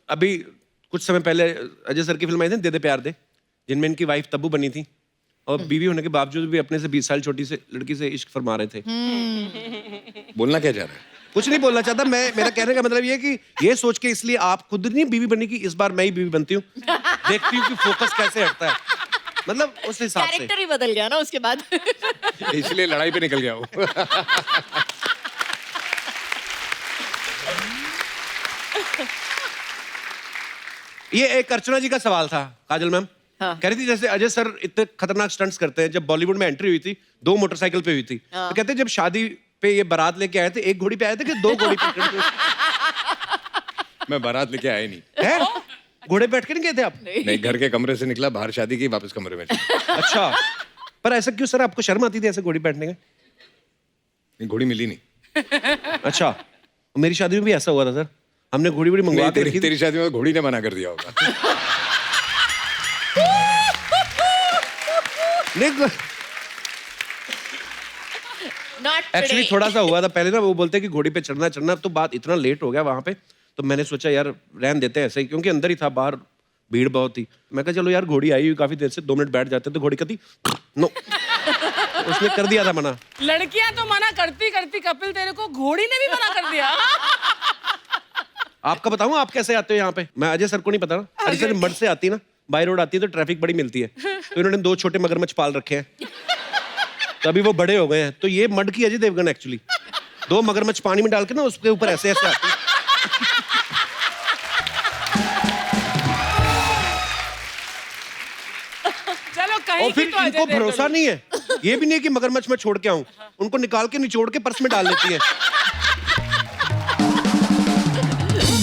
अभी कुछ समय पहले अजय सर की फिल्म आई थी दे दे प्यार दे, जिनमें इनकी वाइफ तब्बू बनी थी और बीवी होने के बावजूद भी अपने से 20 साल छोटी से लड़की से इश्क फरमा रहे थे। बोलना क्या चाह रहा है? कुछ नहीं बोलना चाहता मैं, मेरा कहने का मतलब ये है कि ये सोच के इसलिए आप खुद नहीं बीवी बनी कि इस बार मैं ही बीवी बनती हूँ, देखती हूँ कि फोकस कैसे हटता है, मतलब उस हिसाब से। कैरेक्टर ही बदल गया ना उसके बाद। इसलिए लड़ाई पे निकल गया वो। ये एक अर्चना जी का सवाल था काजल मैम। हाँ। कह रही थी जैसे अजय सर इतने खतरनाक स्टंट्स करते हैं, जब बॉलीवुड में एंट्री हुई थी 2 मोटरसाइकिल पे हुई थी, तो कहते हैं जब शादी पे ये बारात लेके आए थे 1 घोड़ी पे आए थे कि 2 घोड़ी पे? मैं बारात लेके आया नहीं है? घोड़े पे बैठ के नहीं गए थे आप? नहीं, घर के कमरे से निकला, बाहर शादी की, वापस कमरे में चला। अच्छा, पर ऐसा क्यों सर, आपको शर्म आती थी ऐसे घोड़ी बैठने का? घोड़ी मिली नहीं। अच्छा, मेरी शादी में भी ऐसा हुआ था सर, हमने घोड़ी बड़ी मंगवा के रखी थी। तेरी शादी में घोड़ी ने मना कर दिया होगा। एक्चुअली थोड़ा सा हुआ था पहले ना, वो बोलते कि घोड़ी पे चढ़ना चढ़ना, तो बात इतना लेट हो गया वहां पे, तो मैंने सोचा यार रहन देते हैं ऐसे ही, क्योंकि अंदर ही था, बाहर भीड़ बहुत थी। मैं कहा चलो यार घोड़ी आई हुई काफी देर से, 2 मिनट बैठ जाते, तो घोड़ी कहती नो, उसने कर दिया था मना। लड़कियां तो मना करती करती कपिल तेरे को घोड़ी ने भी मना कर दिया। आपका बताऊं आप कैसे आते हो यहाँ पे? मैं अजय सर को नहीं पता ना, अजय सर मड से आती ना, बाई रोड आती है तो ट्रैफिक बड़ी मिलती है, तो इन्होंने 2 छोटे मगरमच्छ पाल रखे हैं, तो अभी वो बड़े हो गए हैं, तो ये मड की अजय देवगन एक्चुअली 2 मगरमच्छ पानी में डाल के ना उसके ऊपर ऐसे ऐसे आती है। चलो कहीं और फिर की तो इनको अजय भरोसा देवगन। नहीं है, ये भी नहीं है कि मगरमच्छ मैं छोड़ के आऊं, उनको निकाल के निचोड़ के पर्स में डाल लेती है।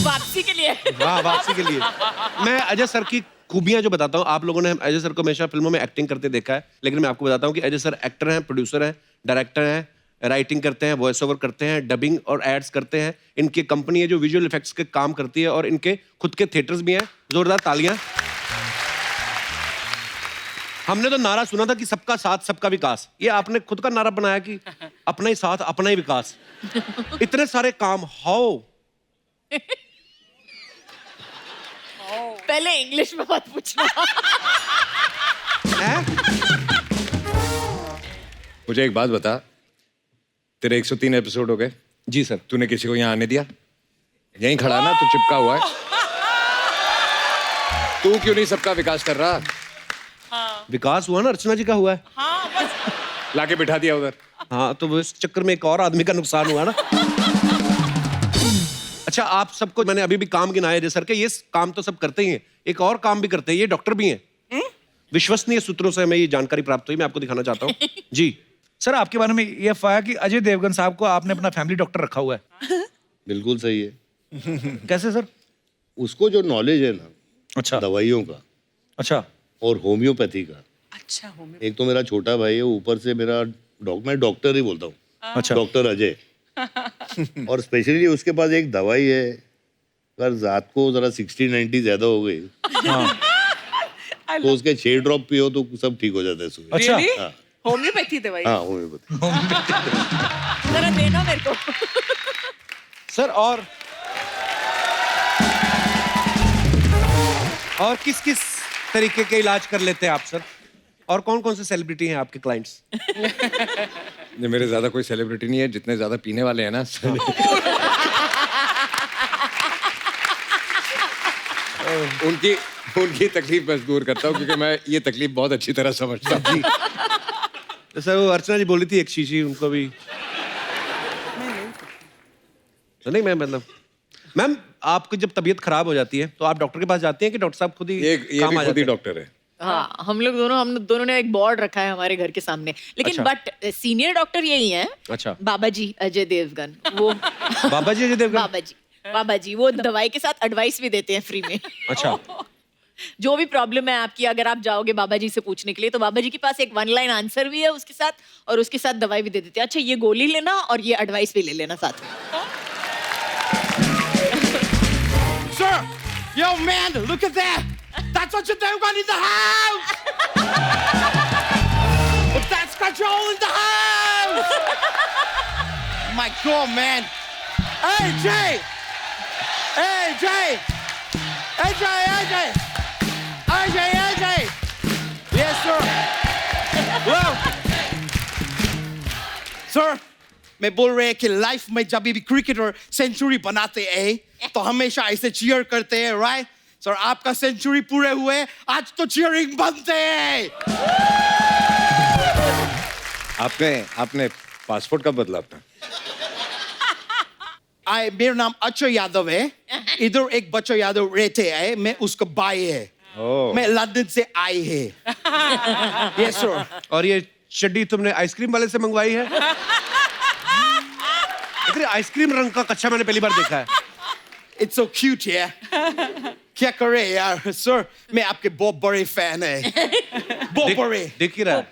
वापसी के लिए। हाँ, वापसी के लिए। मैं अजय सर की खूबियां जो बताता हूँ, आप लोगों ने अजय सर को हमेशा फिल्मों में एक्टिंग करते देखा है, लेकिन मैं आपको बताता हूँ कि अजय सर एक्टर हैं, प्रोड्यूसर हैं, डायरेक्टर हैं, राइटिंग करते हैं, वॉइस ओवर करते हैं, डबिंग और एड्स करते हैं। इनकी कंपनी है जो विजुअल इफेक्ट्स के काम करती है, और इनके खुद के थिएटर्स भी हैं। जोरदार तालियां। हमने तो नारा सुना था कि सबका साथ सबका विकास, ये आपने खुद का नारा बनाया कि अपना ही साथ अपना ही विकास। इतने सारे काम, हाउ? पहले इंग्लिश में मत पूछना। मुझे एक बात बता, तेरे 103 एपिसोड हो गए? जी सर। तूने किसी को यहाँ आने दिया? यहीं खड़ा ना, तू चिपका हुआ है। तू क्यों नहीं सबका विकास कर रहा? विकास हुआ ना, अर्चना जी का हुआ है। हाँ, बस लाके बिठा दिया उधर। हाँ, तो वो इस चक्कर में एक और आदमी का नुकसान हुआ ना। अच्छा, आप सबको मैंने अभी भी काम गिनाया जैसे सर के, ये काम तो सब करते ही हैं, एक और काम भी करते हैं, ये डॉक्टर भी हैं। विश्वसनीय सूत्रों से हमें ये जानकारी प्राप्त हुई, मैं आपको दिखाना चाहता हूँ। जी सर, आपके बारे में ये अफवाह है कि अजय देवगन साहब को आपने अपना फैमिली डॉक्टर रखा हुआ है। बिल्कुल सही है। कैसे सर? उसको जो नॉलेज है ना, अच्छा दवाइयों का अच्छा और होम्योपैथी का। अच्छा होम्यो। एक तो मेरा छोटा भाई है, ऊपर से मेरा मैं डॉक्टर ही बोलता हूँ, अच्छा डॉक्टर अजय। और स्पेशली उसके पास एक दवाई है, अगर रात को जरा 60-90 ज्यादा हो गई तो उसके 6 ड्रॉप पियो तो सब ठीक हो जाता है सुबह। अच्छा Really? हाँ। होम्योपैथी दवाई। हाँ, होम्योपैथी। जरा देना मेरे को। सर, और किस किस तरीके के इलाज कर लेते हैं आप सर? और कौन कौन से सेलिब्रिटी हैं आपके क्लाइंट्स? मेरे ज्यादा कोई सेलिब्रिटी नहीं है, जितने ज्यादा पीने वाले हैं ना। उनकी तकलीफ मैं दूर करता हूँ, क्योंकि मैं ये तकलीफ बहुत अच्छी तरह समझता हूँ। तो सर, वो अर्चना जी बोली थी एक शीशी, उनको भी तो नहीं, मैं मतलब मैम, आपकी जब तबीयत खराब हो जाती है तो आप डॉक्टर के पास जाती हैं कि डॉक्टर साहब खुद ही ये काम भी आ खुद जाते ही हैं? डॉक्टर है। हाँ, हम दोनों ने एक बोर्ड रखा है हमारे घर के सामने, लेकिन अच्छा। बट सीनियर डॉक्टर यही हैं। अच्छा। बाबा जी अजय देवगन, वो बाबा जी अजय देवगन? बाबा जी वो दवाई के साथ एडवाइस भी देते हैं फ्री में। अच्छा। जो भी प्रॉब्लम है आपकी, अगर आप जाओगे बाबा जी से पूछने के लिए, तो बाबा जी के पास एक 1 लाइन आंसर भी है उसके साथ, और उसके साथ दवाई भी दे देते हैं। अच्छा, ये गोली लेना और ये एडवाइस भी ले लेना साथ में। Sir! Yo, man, look at that! That's what you do when in the house! But that's control in the house! My God, man! Hey, Jay! Hey, Jay! Sir मैं बोल रहे हैं कि लाइफ में जब भी क्रिकेटर सेंचुरी बनाते हैं तो हमेशा ऐसे चीयर करते हैं, राइट? सर आपका सेंचुरी पूरे हुए, आज तो चीयरिंग बनते हैं। आपने पासपोर्ट कब बदला अपना? मेरा नाम अक्षय यादव है। इधर एक बच्चा यादव रहते हैं, मैं उसका भाई है। मैं लंदन से आई है। Yes sir. और ये चड्डी तुमने आइसक्रीम वाले से मंगवाई है? इतनी आइसक्रीम रंग का कच्चा मैंने पहली बार देखा है। It's so cute, yeah. क्या करे यार सर, मैं आपके बहुत बड़े फैन है। बहुत बड़े। दिख ही रहा है।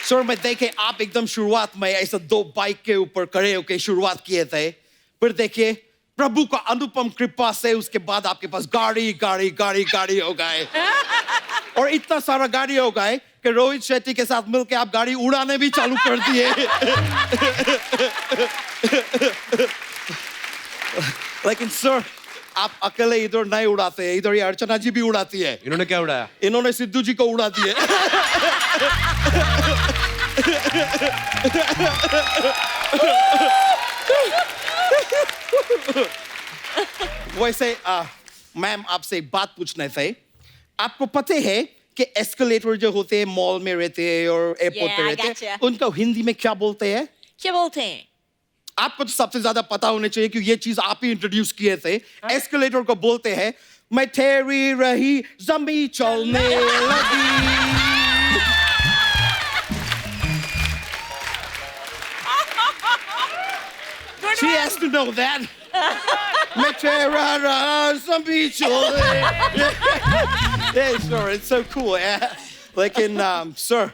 सर मैं देखे आप एकदम शुरुआत में ऐसा 2 बाइक के ऊपर खड़े होके शुरुआत किए थे, फिर देखिए प्रभु का अनुपम कृपा से उसके बाद आपके पास गाड़ी गाड़ी गाड़ी गाड़ी हो गए, और इतना सारा गाड़ी हो गए कि रोहित शेट्टी के साथ मिलके आप गाड़ी उड़ाने भी चालू कर दिए। लेकिन सर आप अकेले इधर नहीं उड़ाते हैं, इधर ये अर्चना जी भी उड़ाती है। इन्होंने क्या उड़ाया? इन्होंने सिद्धू जी को उड़ा दिए। वैसे मैम आपसे एक बात पूछना थे। आपको पता है कि एस्केलेटर जो होते हैं मॉल में रहते हैं और एयरपोर्ट पे रहते हैं, उनको हिंदी में क्या बोलते हैं? क्या बोलते हैं? आपको तो सबसे ज्यादा पता होना चाहिए कि ये चीज आप ही इंट्रोड्यूस किए थे। एस्केलेटर को बोलते हैं मैं ठहरी रही जमी चलने लगी। She has to know that. मैं ठहरा रहा जमी चलने। Yeah, sure, it's so cool. Yeah. लेकिन सर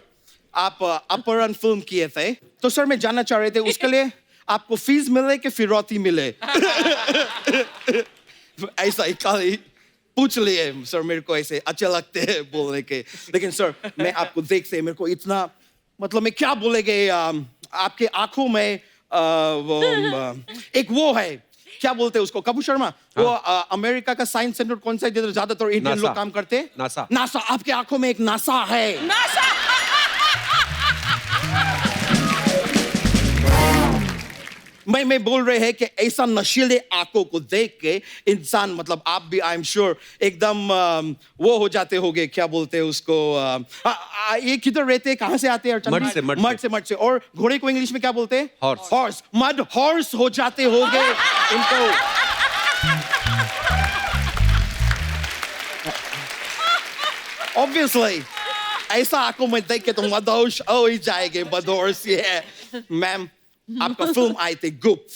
आप अपहरण फिल्म किए थे, तो सर मैं जानना चाह रहे थे उसके लिए आपको फीस मिले कि फिरौती मिले? ऐसा ही खाली पूछ लिए सर, मेरे को ऐसे अच्छे लगते हैं बोलने के। लेकिन सर मैं आपको देखते मेरे को इतना मतलब मैं क्या बोलेंगे, आपके आंखों में एक वो है, क्या बोलते हैं उसको, कपूर शर्मा, वो अमेरिका का साइंस सेंटर कौन सा है जिधर ज्यादातर इंडियन लोग काम करते हैं? नासा। नासा। आपके आंखों में एक नासा है। नासा। मैं बोल रहे हैं कि ऐसा नशीले आंखों को देख के इंसान मतलब आप भी आई एम श्योर एकदम वो हो जाते होगे, क्या बोलते हैं उसको, ये किधर रहते हैं, कहाँ से आते हैं? मड से। और घोड़े को इंग्लिश में क्या बोलते हैं? हॉर्स। मड हॉर्स हो जाते होगे इनको। ऑब्वियसली ऐसा आंखों में देख के तो मदहोश हो ही जाएंगे। मदहोश ये मैम आपका फिल्म आई थी गुप्त।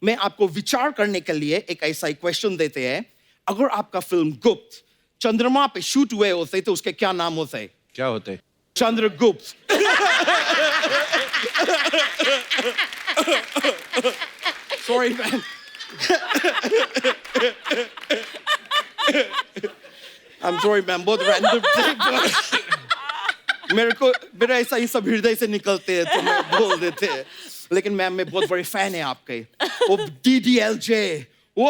मैं आपको विचार करने के लिए एक ऐसा क्वेश्चन देते हैं, अगर आपका फिल्म गुप्त चंद्रमा पे शूट हुए होते तो उसके क्या नाम होते? क्या होते? Chandragupta. Sorry ma'am. I am sorry ma'am, बहुत रैंडम मेरा ऐसा ही सब हृदय से निकलते हैं तो मैं बोल देते हैं। लेकिन मैम मैं बहुत बड़े फैन है आपके। वो DDLJ, वो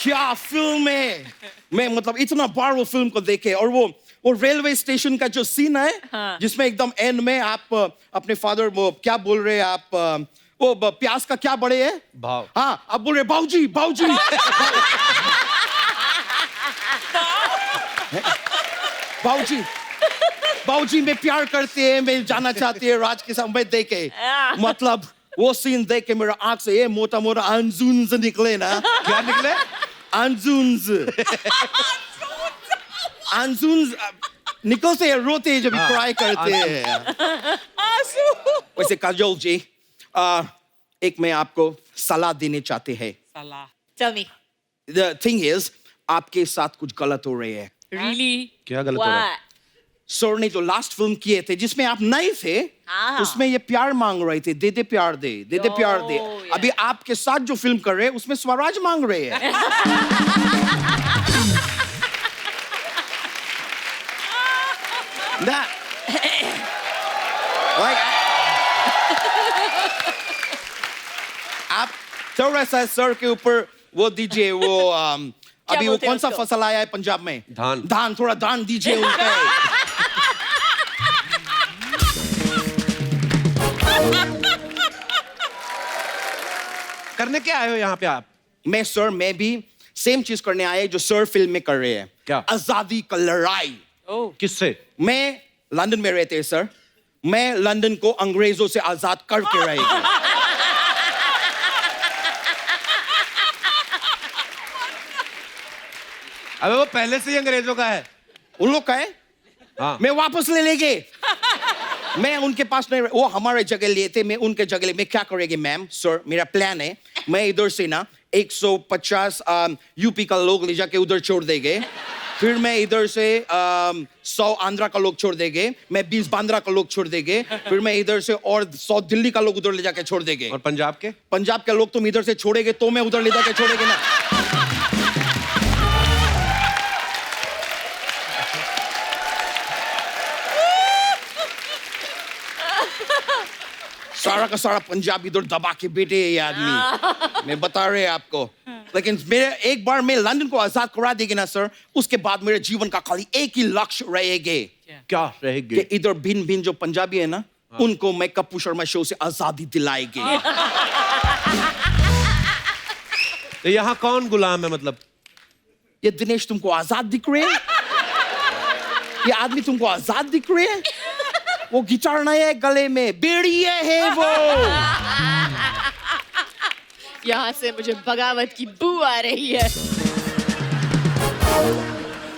क्या फिल्म है। मैं मतलब इतना बार वो फिल्म को देखे, और वो रेलवे स्टेशन का जो सीन है, हाँ। जिसमें एकदम एंड में आप अपने फादर वो क्या बोल रहे हैं आप, वो प्यास का क्या बड़े है भाव, हाँ आप बोल रहे बाऊजी बाऊजी। बाऊजी बाऊजी में प्यार करते हैं, मैं जाना चाहती है राज के साथ में देखे। मतलब वो सीन देख के मेरा आंख से ये मोटा मोटा अंजुन्स निकले ना। क्या निकले? अंजुन्स। अंजुन्स निकलते हैं, रोते हैं जब क्राई करते हैं। वैसे काजोल जी एक मैं आपको सलाह देने चाहते हैं। सलाह। Tell me. The thing is आपके साथ कुछ गलत हो रही है। Really? क्या गलत हो रहा है? सर ने जो लास्ट फिल्म किए थे जिसमें आप नहीं थे, उसमें ये प्यार मांग रहे थे, दे दे प्यार दे, दे दे प्यार दे। अभी आपके साथ जो फिल्म कर रहे हैं उसमें स्वराज मांग रहे हैं। आप थोड़ा सा सर के ऊपर वो दीजिए, वो अभी वो बोलते हैं कौन सा उसको? फसल आया है पंजाब में? धान। धान, थोड़ा धान दीजिए उनको। करने क्या आए हो यहाँ पे आप? मैं भी सेम चीज करने आए जो सर फिल्म में कर रहे हैं। क्या? आजादी का लड़ाई। किससे? मैं लंदन में रहते हैं सर, मैं लंदन को अंग्रेजों से आजाद करके रहेगा। अबे वो पहले से ही अंग्रेजों का है। उन लोग का है, हाँ। मैं वापस ले लेंगे। मैं उनके पास नहीं, वो हमारे जगह लिए थे, मैं उनके जगह ले। मैं क्या करेंगे मैम सर, मेरा प्लान है, मैं इधर से ना 150 यूपी का लोग ले जाके उधर छोड़ देंगे, फिर मैं इधर से 100 आंध्रा का लोग छोड़ देंगे, मैं 20 बांद्रा का लोग छोड़ देंगे, फिर मैं इधर से और 100 दिल्ली का लोग उधर ले जाके छोड़ देंगे। और पंजाब के? पंजाब के लोग तुम इधर से छोड़ेगे तो मैं उधर ले जाके छोड़ेंगे ना। सारा का सारा पंजाब इधर दबा के बैठे है ये आदमी। मैं बता रहे आपको, लेकिन मेरे एक बार मैं लंदन को आजाद करा देगी ना सर, उसके बाद मेरे जीवन का खाली एक ही लक्ष्य रहेगा क्या रहेगी? कि इधर भिन्न भिन्न जो पंजाबी है ना, उनको मैं कप्पू शर्मा शो से आजादी दिलाएगी। तो यहाँ कौन गुलाम है मतलब? ये दिनेश तुमको आजाद दिख रहे हैं? ये आदमी तुमको आजाद दिख रहे हैं? वो गिटार नहीं है गले में, बेड़िए है वो। यहाँ से मुझे बगावत की बू आ रही है।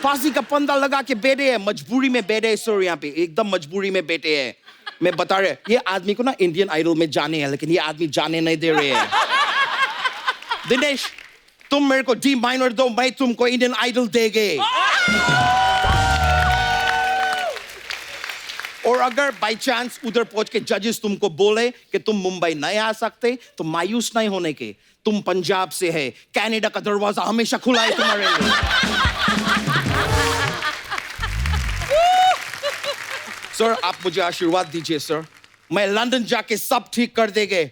फांसी का फंदा लगा के बैठे हैं, मजबूरी में बैठे हैं सर, यहाँ पे एकदम मजबूरी में बैठे हैं। मैं बता रहे, ये आदमी को ना इंडियन आइडल में जाने हैं, लेकिन ये आदमी जाने नहीं दे रहे हैं। दिनेश तुम मेरे को डी माइनर दो, मैं तुमको इंडियन आइडल देंगे। और अगर बाय चांस उधर पहुंच के जजेस तुमको बोले कि तुम मुंबई नहीं आ सकते, तो मायूस नहीं होने के, तुम पंजाब से है, कनाडा का दरवाजा हमेशा खुला है तुम्हारे लिए। सर आप मुझे आशीर्वाद दीजिए सर, मैं लंदन जाके सब ठीक कर देंगे,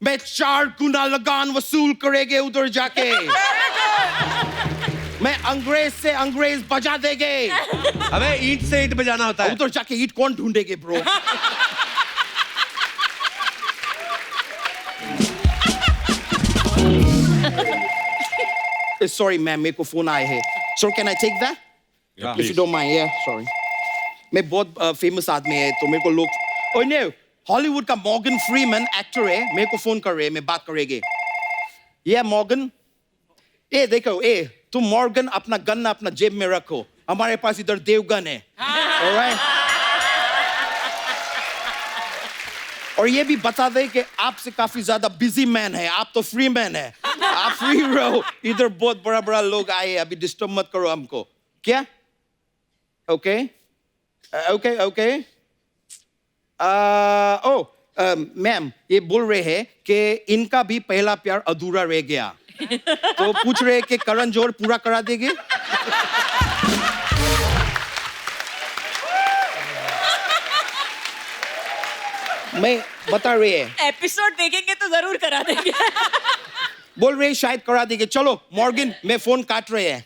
मैं 4 गुना लगान वसूल करेंगे उधर जाके, मैं अंग्रेज से अंग्रेज बजा देंगे। अबे ईंट से ईंट बजाना होता है। उधर जाके ईंट कौन ढूंढेगे ब्रो? सॉरी मैम, मेरे को फोन आए हैं। Sir can I take that? If you don't mind. या सॉरी, मैं बहुत फेमस आदमी है तो मेरे को लोग, ओए नो, हॉलीवुड का मॉर्गन फ्रीमैन एक्टर है, मेरे को फोन कर रहे हैं, मैं बात करेंगे। ये मॉर्गन, ए देखो, ए तुम मॉर्गन अपना गन अपना जेब में रखो, हमारे पास इधर देवगन है। Alright? और ये भी बता दे कि आपसे काफी ज्यादा बिजी मैन है, आप तो फ्री मैन है, आप फ्री रहो। इधर बहुत बड़ा बड़ा लोग आए, अभी डिस्टर्ब मत करो हमको। क्या? Okay okay okay. मैम ये बोल रहे हैं कि इनका भी पहला प्यार अधूरा रह गया, तो पूछ रहे कि करण जौहर पूरा करा देंगे? मैं बता रही है, एपिसोड देखेंगे तो जरूर करा देंगे। बोल रहे शायद करा देंगे। चलो मॉर्गन, मैं फोन काट रहे हैं।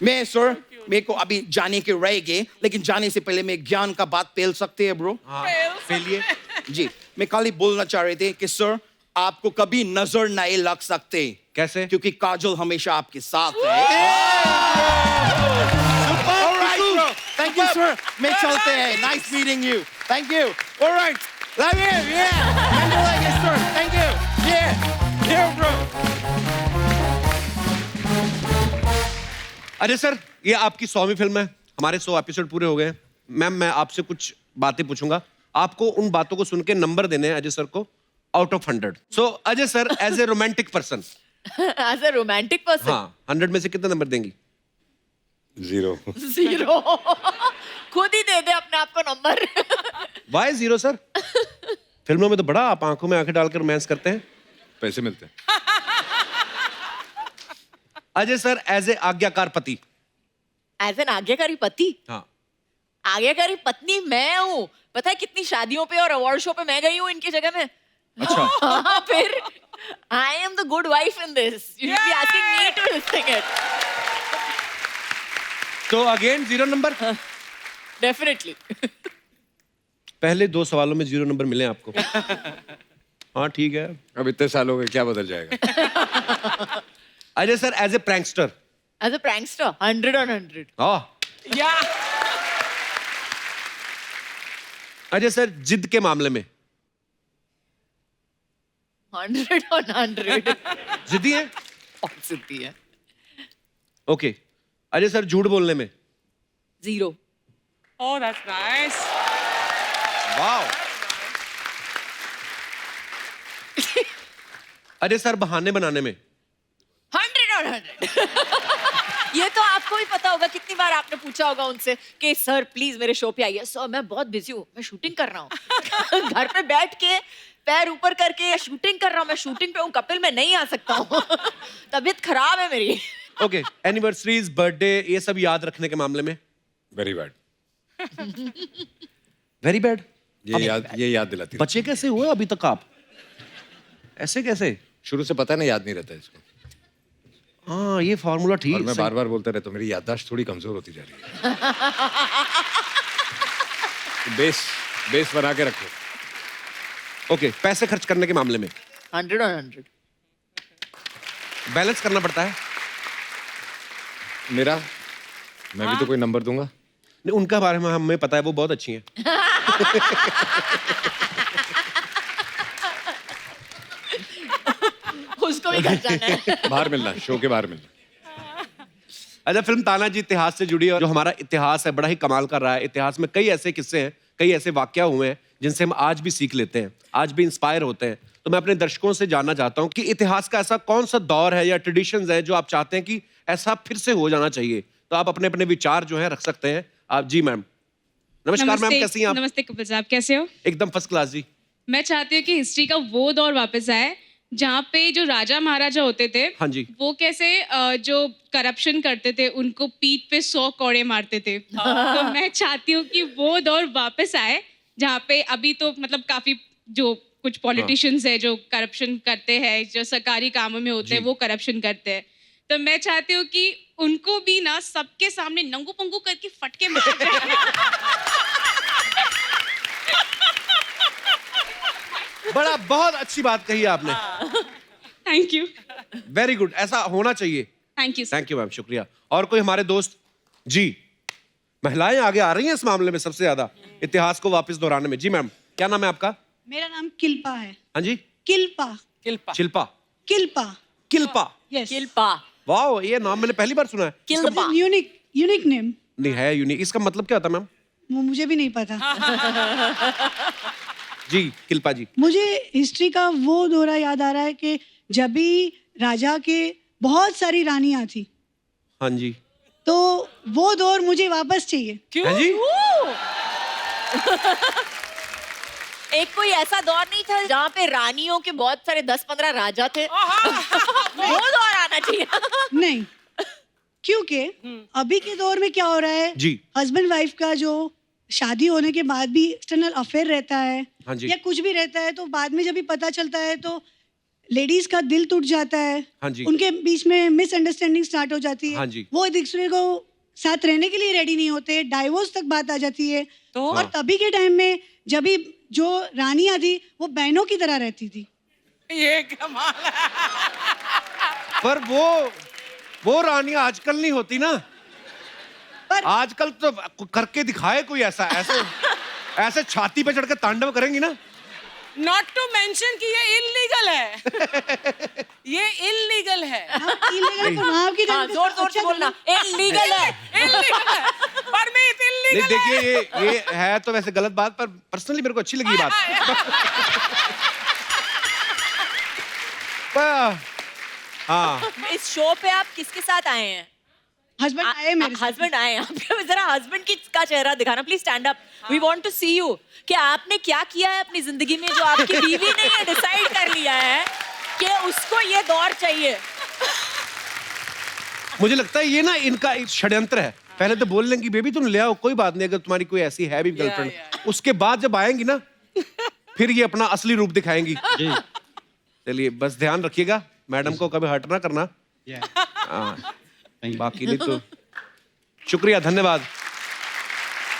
मैं सर, मेरे को अभी जाने के रहेंगे, लेकिन जाने से पहले मैं ज्ञान का बात पेल सकते हैं ब्रो? हाँ, फैलिए। जी, मैं खाली बोलना चाह रहे थे कि सर आपको कभी नजर नहीं लग सकते। कैसे? क्योंकि काजल हमेशा आपके साथ है। Alright, bro. Thank you, sir. मैं चलते हैं। Nice meeting you. Thank you. Alright. Love you. Yeah. Mandela, yes, sir. Thank you. Yeah. Yeah, bro. Ajay sir, ये आपकी 100वीं फिल्म है, हमारे 100 एपिसोड पूरे हो गए हैं। मैम मैं आपसे कुछ बातें पूछूंगा, आपको उन बातों को सुन के नंबर देने हैं अजय सर को out of 100। So Ajay sir, as a romantic person, as a romantic person, हाँ, 100 में से कितने नंबर देंगी? 0। 0। खुद ही दे दे अपने आप को नंबर। Y 0 sir? फिल्मों में तो बड़ा आप आंखों में आंखें डालकर रोमांस करते हैं। पैसे मिलते हैं। अजय सर, एज ए आज्ञाकार पति। एज एन आज्ञाकारी पति? हाँ। आज्ञाकारी पत्नी मैं हूँ। पता है कितनी शादियों पे और अवार्ड शो पे मैं गई हूँ इनकी जगह में। अच्छा हाँ, फिर I am the good wife in this, you should be asking me to sing it. तो अगेन 0 नंबर। डेफिनेटली। पहले 2 सवालों में 0 नंबर मिले आपको। हाँ ठीक है। अब इतने साल हो गए, क्या बदल जाएगा? Ajay sir as a prankster. As a prankster 100 on 100। हाँ या अजय सर जिद के मामले में 100 on 100। जिद्दी है। बहुत सिद्धि है। ओके अजय सर झूठ बोलने में 0। Oh that's nice. Wow. Ajay sir बहाने बनाने में 100 on 100। ये तो आपको भी पता होगा, कितनी बार आपने पूछा होगा उनसे कि सर प्लीज मेरे शो पे आइए। सर मैं बहुत बिजी हूँ, मैं शूटिंग कर रहा हूँ। घर पे बैठ के पैर ऊपर करके शूटिंग कर रहा हूँ, मैं शूटिंग पे हूँ कपिल, मैं नहीं आ सकता हूँ। तबीयत खराब है मेरी। ओके एनिवर्सरीज बर्थडे ये सब याद रखने के मामले में वेरी बैड। Very bad. ये याद दिलाती थी। बच्चे कैसे हुए अभी तक आप? ऐसे कैसे? शुरू से पता नहीं, याद नहीं रहता इसको। हाँ ये फॉर्मूला और ठीक मैं सही। बार बार बोलता रहता हूँ, मेरी याददाश्त थोड़ी कमजोर होती जा रही है। बेस बना के रखो। ओके पैसे खर्च करने के मामले में 100 on 100। बैलेंस करना पड़ता है। मेरा मैं भी तो कोई नंबर दूंगा। नहीं उनका बारे में हमें पता है, वो बहुत अच्छी हैं। उसको भी घर जाना है। बाहर मिलना, शो के बाहर मिलना। अच्छा फिल्म तानाजी इतिहास से जुड़ी है और जो हमारा इतिहास है बड़ा ही कमाल कर रहा है। इतिहास में कई ऐसे किस्से हैं, कई ऐसे वाकया हुए हैं जिनसे हम आज भी सीख लेते हैं, आज भी इंस्पायर होते हैं। तो मैं अपने दर्शकों से जानना चाहता हूं कि इतिहास का ऐसा कौन सा दौर है या ट्रेडिशंस है जो आप चाहते हैं कि ऐसा फिर से हो जाना चाहिए। तो आप अपने अपने विचार जो है रख सकते हैं। आप जी मैम। नमस्कार मैम, कैसी हैं आप? नमस्ते कपिल साहब, कैसे हो? एकदम फर्स्ट क्लास जी। मैं चाहती हूँ कि हिस्ट्री का वो दौर वापस आए जहाँ पे जो राजा महाराजा होते थे, हाँ जी। वो कैसे जो करप्शन करते थे उनको पीठ पे 100 कौड़े मारते थे। तो मैं चाहती हूँ कि वो दौर वापस आए जहाँ पे अभी तो मतलब काफी जो कुछ पॉलिटिशियंस है जो करप्शन करते हैं, जो सरकारी कामों में होते हैं वो करप्शन करते हैं। तो मैं चाहती हूँ कि उनको भी ना सबके सामने नंगू पंगू करके फटके मार दें। बड़ा बहुत अच्छी बात कही आपने। Thank you. वेरी गुड, ऐसा होना चाहिए। Thank you. Thank you ma'am, शुक्रिया। और कोई हमारे दोस्त? जी महिलाएं आगे आ रही हैं इस मामले में सबसे ज्यादा, इतिहास को वापस दोहराने में। जी मैम, क्या नाम है आपका? मेरा नाम किल्पा है। हाँ जी। किल्पा। शिल्पा। किल्पा। किल्पा। यस। किल्पा। वाओ, ये नाम मैंने पहली बार सुना है। किल्पा। Unique name. नहीं है यूनिक, इसका मतलब क्या होता है मैम? वो मुझे भी नहीं पता। जी किल्पा जी। मुझे हिस्ट्री का वो दौरा याद आ रहा है कि जब भी राजा के बहुत सारी रानियां थी, हाँ जी। तो वो दौर मुझे वापस चाहिए। हाँ जी। एक कोई ऐसा दौर नहीं था जहाँ पे रानियों के बहुत सारे 10-15 राजा थे? वो दौर आना चाहिए। नहीं, क्योंकि अभी के दौर में क्या हो रहा है, जी। हस्बैंड वाइफ का जो शादी होने के बाद भी एक्सटर्नल अफेयर रहता है, हाँ जी। या कुछ भी रहता है, तो बाद में जब भी पता चलता है तो लेडीज का दिल टूट जाता है। हाँ जी। उनके बीच में मिसअंडरस्टैंडिंग स्टार्ट हो जाती है। हाँ जी। वो एक दूसरे को साथ रहने के लिए रेडी नहीं होते, डाइवोर्स तक बात आ जाती है। तो? और तभी के टाइम में जब भी जो रानियां थी वो बहनों की तरह रहती थी। ये कमाल है। पर वो रानियां आजकल नहीं होती ना। पर आजकल तो करके दिखाए कोई ऐसा, ऐसे छाती पे चढ़कर तांडव करेंगी ना। नॉट टू मेंशन कि ये इलीगल है। ये इलीगल है। illegal तो वहाँ की हाँ, तरह जोर जोर से बोलना, इलीगल है। इलीगल है। परमिट नहीं इलीगल देखिए, ये है तो वैसे गलत बात, पर पर्सनली मेरे को अच्छी लगी ये बात। हाँ। इस शो पे आप किसके साथ आए हैं? हस्बैंड आए मेरे साथ। हस्बैंड आए हैं आपके। जरा हस्बैंड का चेहरा दिखाना please, stand up, we want to see you. कि आपने क्या किया है अपनी जिंदगी में जो आपकी बीवी ने ये डिसाइड कर लिया है कि उसको ये दौर चाहिए। मुझे लगता है ये ना इनका एक षड्यंत्र है। पहले तो बोल लें कि बेबी तुम ले आओ, कोई बात नहीं, अगर तुम्हारी कोई ऐसी है भी गर्लफ्रेंड, उसके बाद जब आएंगी ना फिर ये अपना असली रूप दिखाएंगी। चलिए बस ध्यान रखिएगा, मैडम को कभी हर्ट ना करना। हाँ, बाकी नहीं तो शुक्रिया, धन्यवाद।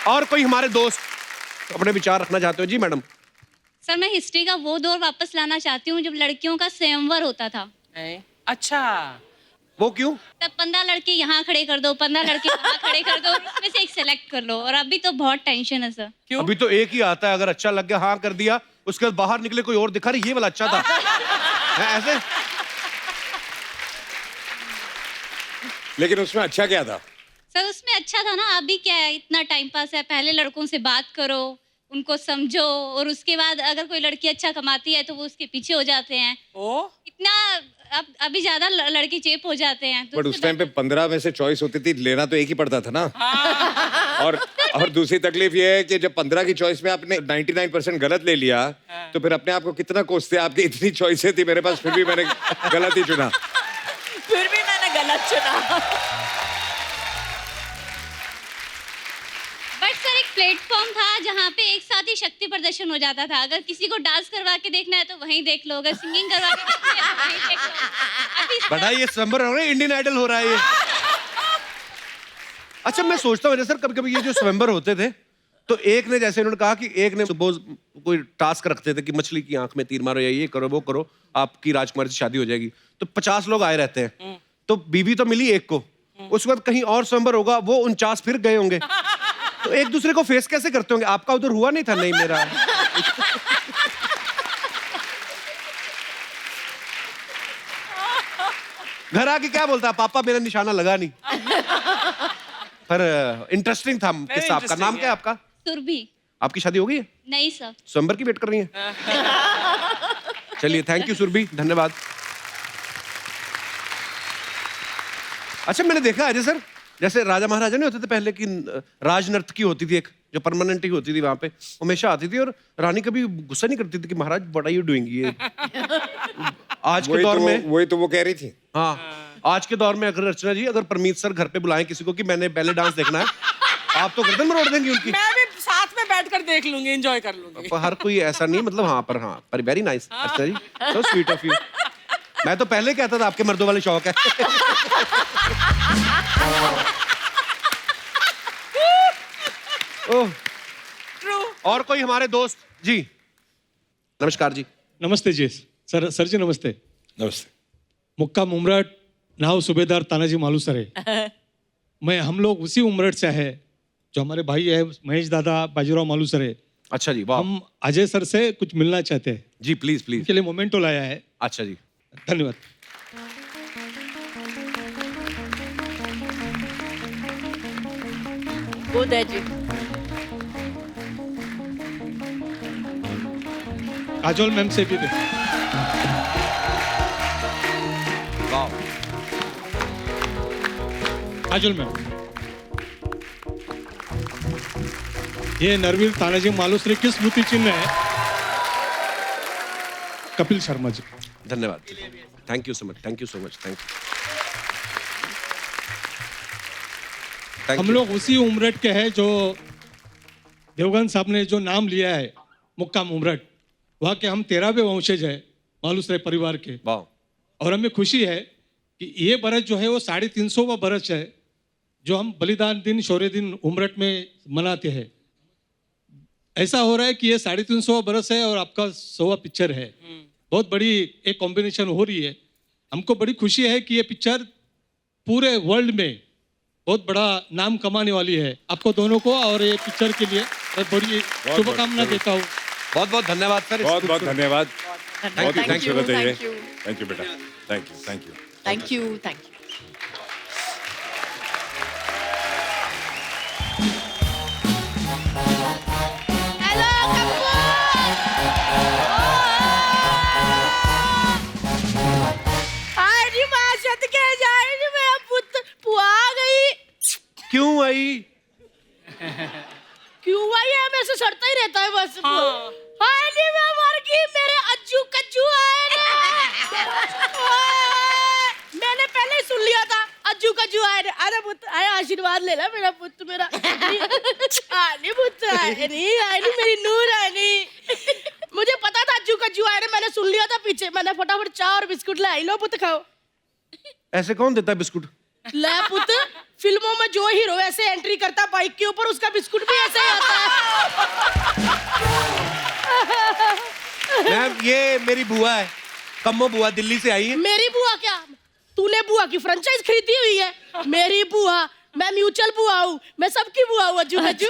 और कोई हमारे दोस्त अपने विचार रखना चाहते हो? जी मैडम। सर मैं हिस्ट्री का वो दौर वापस लाना चाहती हूँ जब लड़कियों का स्वयंवर होता था। अच्छा, वो क्यों? तब 15 लड़के यहाँ खड़े कर दो, 15 लड़के वहाँ खड़े कर दो, इसमें से एक सेलेक्ट कर लो। और अभी तो बहुत टेंशन है सर। क्यों? अभी तो एक ही आता है, अगर अच्छा लग गया हाँ कर दिया, उसके बाद बाहर निकले कोई और दिखा, रही ये वाला अच्छा था। है ऐसे? लेकिन उसमें अच्छा क्या था? सर उसमें अच्छा था ना, अभी क्या है, इतना टाइम पास है, पहले लड़कों से बात करो, उनको समझो, और उसके बाद अगर कोई लड़की अच्छा कमाती है तो वो उसके पीछे हो जाते हैं। इतना अभी ज्यादा लड़के चेप हो जाते हैं। तो बट उस टाइम पे 15 में से चॉइस होती थी, लेना तो एक ही पड़ता था ना। और दूसरी तकलीफ ये है कि जब 15 की चॉइस में आपने 99% गलत ले लिया, तो फिर अपने आप को कितना कोसते, आपकी इतनी चॉइसें थी मेरे पास, फिर भी मैंने गलत ही चुना। फिर भी मैंने गलत चुना। बट सर एक प्लेटफॉर्म था जहाँ पे एक साथ ही शक्ति प्रदर्शन हो जाता था। अगर किसी को डांस करवा के देखना है तो वहीं देख लो, अगर सिंगिंग करवा के देखना है तो वहीं देख लो। अभी बड़ा ये स्वयंवर हो रहा है, इंडियन आइडल हो रहा है ये। अच्छा मैं सोचता हूँ सर, कभी कभी ये जो स्वयंवर होते थे, तो एक ने, जैसे उन्होंने कहा कि एक ने सपोज कोई टास्क रखते थे कि मछली की आंख में तीर मारो या ये करो वो करो, आपकी राजकुमारी से शादी हो जाएगी। तो 50 लोग आए रहते हैं, तो बीवी तो मिली एक को, उसके बाद कहीं और स्वयंवर होगा, वो 49 फिर गए होंगे, तो एक दूसरे को फेस कैसे करते होंगे? आपका उधर हुआ नहीं था? नहीं मेरा। घर आके क्या बोलता, पापा मेरा निशाना लगा नहीं। पर इंटरेस्टिंग था किस्सा। आपका नाम क्या है आपका? सुरभि। आपकी शादी हो गई है? नहीं सर। स्वयंवर की वेट कर रही है? चलिए थैंक यू सुरभि, धन्यवाद। अच्छा मैंने देखा अजय सर, जैसे राजा महाराजा नहीं होते थे पहले की, राजनर्तकी होती थी एक जो परमानेंट ही होती थी वहां पे, हमेशा आती थी, और रानी कभी गुस्सा नहीं करती थी कि महाराज व्हाट आर यू डूइंग ये। आज के दौर में वही तो वो कह रही थी। हाँ, आज के दौर में अगर अर्चना जी, अगर परमीत सर घर पे बुलाएं किसी को कि मैंने बैले डांस देखना है, आप तो गर्दन मरोड़ देंगी उनकी। मैं भी साथ में बैठकर देख लूंगी, एंजॉय कर लूंगी। पर हर कोई ऐसा नहीं, मतलब हाँ, पर हाँ, पर very nice Archana ji, so sweet of you. मैं तो पहले कहता था आपके मर्दों वाले शौक है। ओह, और कोई हमारे दोस्त? जी नमस्कार जी। नमस्ते जी। सर जी नमस्ते। नमस्ते। मुक्काम उमरठ, नाव सूबेदार तानाजी मालूसरे। हम लोग उसी उमरठ से है जो हमारे भाई है महेश दादा बाजीराव मालूसरे। अच्छा जी, वाह। हम अजय सर से कुछ मिलना चाहते हैं। जी प्लीज प्लीज। उनके लिए मोमेंटो लाया है। अच्छा जी, धन्यवाद। खुद है जी। काजोल मैम से भी दे। वाह। काजोल मैम, ये नरवीर तानाजी मालूसरे की स्मृति चिन्ह है। कपिल शर्मा जी। धन्यवाद, thank you so much, thank you so much, thank you. हम लोग उसी उमरठ के हैं जो देवगन साहब ने जो नाम लिया है मुक्काम उमरठ, वहाँ के हम 13वें वंशज है मालूसरे परिवार के। वाह। और हमें खुशी है कि ये बरस जो है वो 350वां बरस है जो हम बलिदान दिन शौर्य दिन उमरठ में मनाते हैं। ऐसा हो रहा है कि ये 350वां बरस है और आपका 100वां पिक्चर है। बहुत बड़ी एक कॉम्बिनेशन हो रही है। हमको बड़ी खुशी है कि ये पिक्चर पूरे वर्ल्ड में बहुत बड़ा नाम कमाने वाली है। आपको दोनों को और ये पिक्चर के लिए मैं बड़ी शुभकामना देता हूँ। बहुत बहुत धन्यवाद सर। बहुत बहुत धन्यवाद। बहुत Thank you, खूबसूरत है ये। thank you. थैंक यू बेटा, thank you, thank you. Thank you, thank you. क्यों आई? क्यों आई है? मैं से सड़ता ही रहता है बस। हाय नी मैं मर गई, मेरे अज्जू कज्जू आए रे। मैंने पहले ही सुन लिया था अज्जू कज्जू आए रे। अरे पुत्र आया, आशीर्वाद ले ला मेरा पुत्र मेरा। आनी पुत्र आए नी, आनी मेरी नूर आनी। मुझे पता था अज्जू कज्जू आए, मैंने सुन लिया था पीछे, मैंने फटाफट चाय और बिस्कुट लाई, लो पुत खाओ। ऐसे कौन देता है बिस्कुट? ले पुत, फिल्मों में जो हीरो ऐसे एंट्री करता बाइक के ऊपर, उसका बिस्कुट भी ऐसे ही आता है। मैम ये मेरी बुआ है, कम्मो बुआ, दिल्ली से आई है। मेरी बुआ क्या? तूने बुआ की फ्रेंचाइज खरीदी हुई है? मेरी बुआ, मैं म्यूचुअल बुआ हूँ, मैं सबकी बुआ हूँ। अज्जू कज्जू।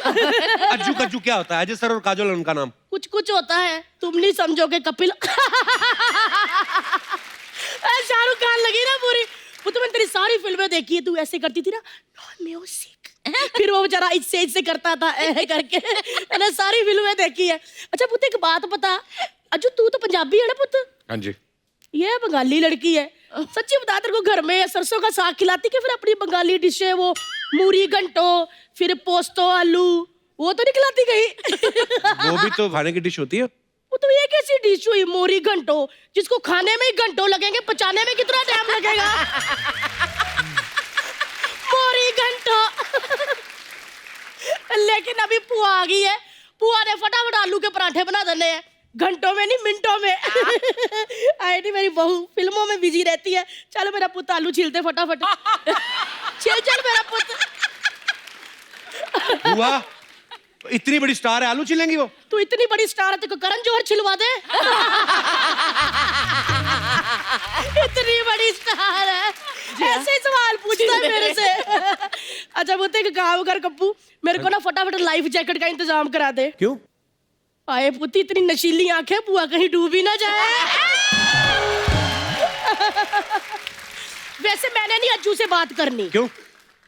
अज्जू कज्जू क्या होता है? अजय सर और काजोल उनका नाम। कुछ कुछ होता है, तुम नहीं समझोगे कपिल। शाहरुख खान लगी ना पूरी। वो तो मैंने तेरी सारी फिल्में देखी है, तू ऐसे करती थी ना, नॉन म्यूजिक, फिर वो बेचारा इससे करता था करके। मैंने सारी फिल्में देखी है। अच्छा पुत एक बात बता, अज्जू तू तो पंजाबी है ना पुत? हाँ जी। ये बंगाली लड़की है, सच्ची बता, तेरे को घर में सरसों का साग खिलाती कि फिर अपनी बंगाली डिश है वो मूरी घंटो, फिर पोस्तो आलू, वो तो नहीं खिलाती कहीं? वो भी तो खाने की डिश होती है। वो तो ये कैसी डिश हुई मूरी घंटो, जिसको खाने में ही घंटों लगेंगे, पचाने में कितना टाइम लगेगा? मूरी घंटो। लेकिन अभी पुआ आ गई है, पुआ ने फटाफट आलू के पराठे बना देने हैं, घंटों में नहीं मिनटों में। आई नहीं, मेरी बहू फिल्मों में बिजी रहती है। चलो मेरा पुत आलू छीलते फटाफट। चल चल मेरा पुत। बुआ इतनी बड़ी स्टार है, आलू छिलेंगी वो? तू इतनी बड़ी स्टार है, तेरे को करण जौहर छिलवा दे। इतनी बड़ी स्टार है, ऐसे सवाल पूछता है मेरे से। अच्छा वो एक काम कर कप्पू, मेरे को ना फटाफट लाइफ जैकेट का इंतजाम करा दे। क्यों? आए पुती, इतनी नशीली आंखें, बुआ कहीं डूबी ना जाए। वैसे मैंने नहीं अज्जू से बात करनी। क्यों?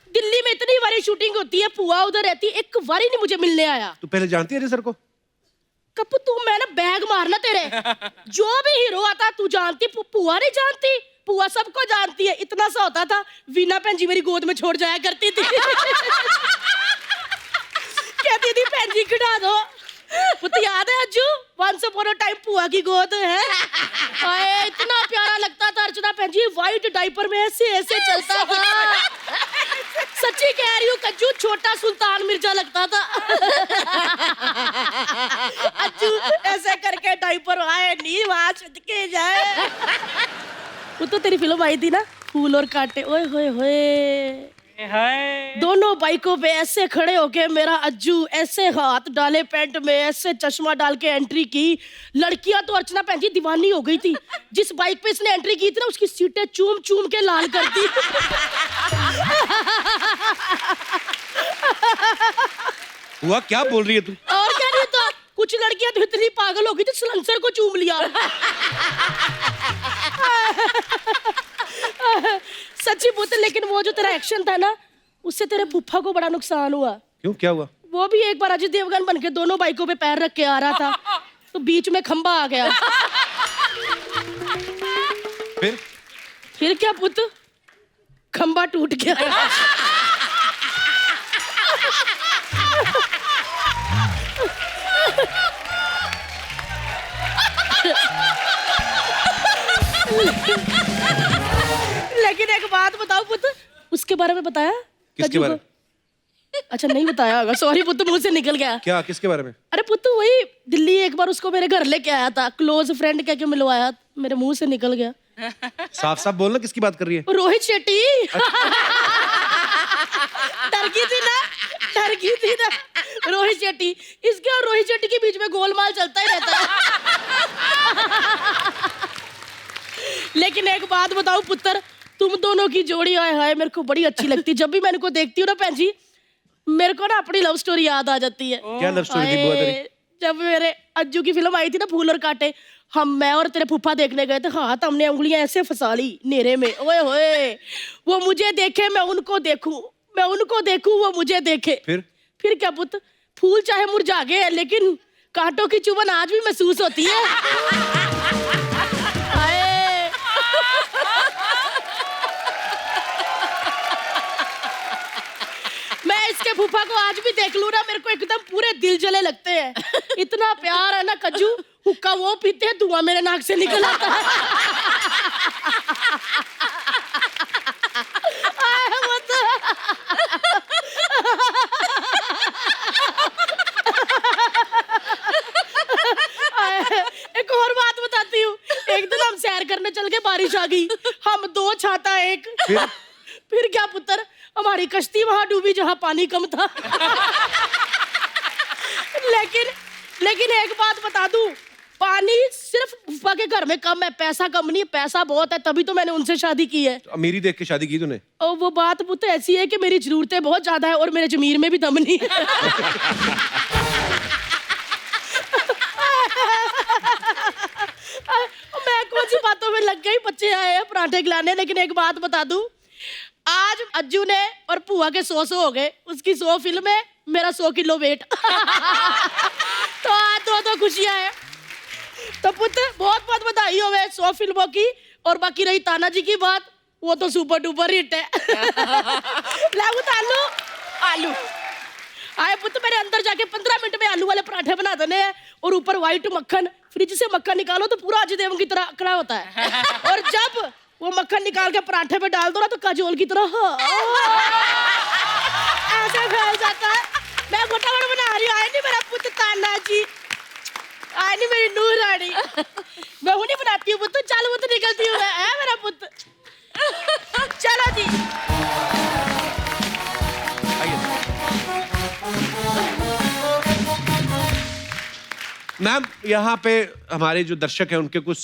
दिल्ली में इतनी बारी शूटिंग होती है, पुआ उधर रहती है, एक बारी नहीं मुझे मिलने आया। तू पहले जानती है अजय सर को? कप्पू तू, मैं ना बैग मारना तेरे। जो भी हीरो आता तू जानती, पुआ नहीं जानती? पुआ सबको जानती है। इतना सा होता था, वीना भैन जी मेरी गोद में छोड़ जाया करती थी। कहती थी भैन जी खिड़ा दो। पुत याद है Ajju, once upon a time पुआ की गोद है। आए इतना प्यारा लगता था अर्चना भैन जी, व्हाइट डायपर में ऐसे ऐसे चलता था। सच्ची कह रही हूँ कज्जू, छोटा सुल्तान मिर्जा लगता था। अज्जू ऐसे करके डायपर आए नहीं वहां छटके जाए। वो तो तेरी फिल्म आई थी ना, फूल और कांटे, ओए होए होए। दोनों बाइकों पे ऐसे खड़े होके मेरा अज्जू ऐसे हाथ डाले पैंट में, ऐसे चश्मा डाल के एंट्री की। लड़कियां तो अर्चना भैन जी दीवानी हो गई थी। जिस बाइक पे इसने एंट्री की थी ना, उसकी सीटें चूम चूम के लाल कर दी। हुआ क्या बोल रही है तू? और क्या नहीं तो, कुछ लड़कियां तो इतनी पागल हो गई थी, सलेंसर को चूम लिया। सच्ची पुत, लेकिन वो जो तेरा एक्शन था ना, उससे तेरे फूफा को बड़ा नुकसान हुआ। क्यों, क्या हुआ? वो भी एक बार अजय देवगन बन के दोनों बाइकों पे पैर रख के आ रहा था, तो बीच में खंबा आ गया। फिर क्या पुत, खंबा टूट गया। लेकिन एक बात बताओ पुत, उसके बारे में बताया? किसके बारे में? अच्छा नहीं बताया होगा, सॉरी पुत, मुंह से निकल गया। क्या, किसके बारे में? अरे पुत वही दिल्ली एक बार उसको मेरे घर लेके आया था, क्लोज फ्रेंड कह के मिलवाया, मेरे मुंह से निकल गया। साफ साफ बोलना, किसकी बात कर रही है? रोहित शेट्टी। डर गई थी ना रोहित शेट्टी। इसके और रोहित शेट्टी के बीच में गोलमाल चलता ही रहता है। लेकिन एक बात बताओ पुत्र, तुम दोनों की जोड़ी आए हाय मेरे को बड़ी अच्छी लगती है। जब भी मैं इनको देखती हूँ ना भैन जी, मेरे को ना अपनी लव स्टोरी याद आ जाती है। क्या लव स्टोरी थी बुआ तेरी? जब मेरे अज्जू की फिल्म आई थी ना फूल और कांटे, मैं और तेरे फूफा देखने गए थे। हाँ, तो हमने उंगलियां ऐसे फंसा ली नेरे में। ओए होए, वो मुझे देखे मैं उनको देखूं, मैं उनको देखूं वो मुझे देखे। फिर क्या पुत, फूल चाहे मुरझा गए लेकिन कांटों की चुभन आज भी महसूस होती है। मैं इसके फूफा को आज भी देख लूं ना, मेरे को एकदम पूरे दिल जले लगते हैं। इतना प्यार है ना कज्जू, हुक्का वो पीते हैं, धुआं मेरे नाक से निकल आता है। गई, हम 2 छाता एक। फिर क्या पुत्र, हमारी कश्ती वहां डूबी जहां पानी कम था। लेकिन एक बात बता दूं, पानी सिर्फ फूफा के घर में कम है, पैसा कम नहीं है, पैसा बहुत है, तभी तो मैंने उनसे शादी की है। तो अमीरी देख के शादी की तूने? और वो बात पुत्र ऐसी है कि मेरी जरूरतें बहुत ज्यादा है और मेरे जमीर में भी दम नहीं है। मैं कौन सी बातों में लग गई, बच्चे आए हैं पराठे खिलाने। लेकिन एक बात बता दूं, आज अज्जू ने और पुआ के 100 हो गए, उसकी 100 फिल्म है, मेरा 100 किलो वेट। तो आज दो खुशियां हैं। तो पुत्र बहुत बहुत बधाई हो 100 फिल्मों की। और बाकी रही ताना जी की बात, वो तो सुपर डुपर हिट है। लागू आलू आलू आए पुत्र, मेरे अंदर जाके 15 मिनट में आलू वाले पराठे बना देने हैं और ऊपर व्हाइट मक्खन, फ्रिज से मक्खन निकालो तो पूरा अजय देवगन की तरह अकड़ा होता है। और जब वो मक्खन निकाल के पराठे पे डाल दो ना तो काजोल की तरह ऐसे फैल जाता है। मैं मोटा मोटा बना रही हूँ, आए नहीं मेरा पुत्र ताना जी, आए नहीं मेरी नूर रानी। मैं वो नहीं बनाती हूँ पुत्र, चल वो तो निकलती हूँ मैं, है मेरा पुत्र। चलो जी। मैम यहाँ पे हमारे जो दर्शक हैं उनके कुछ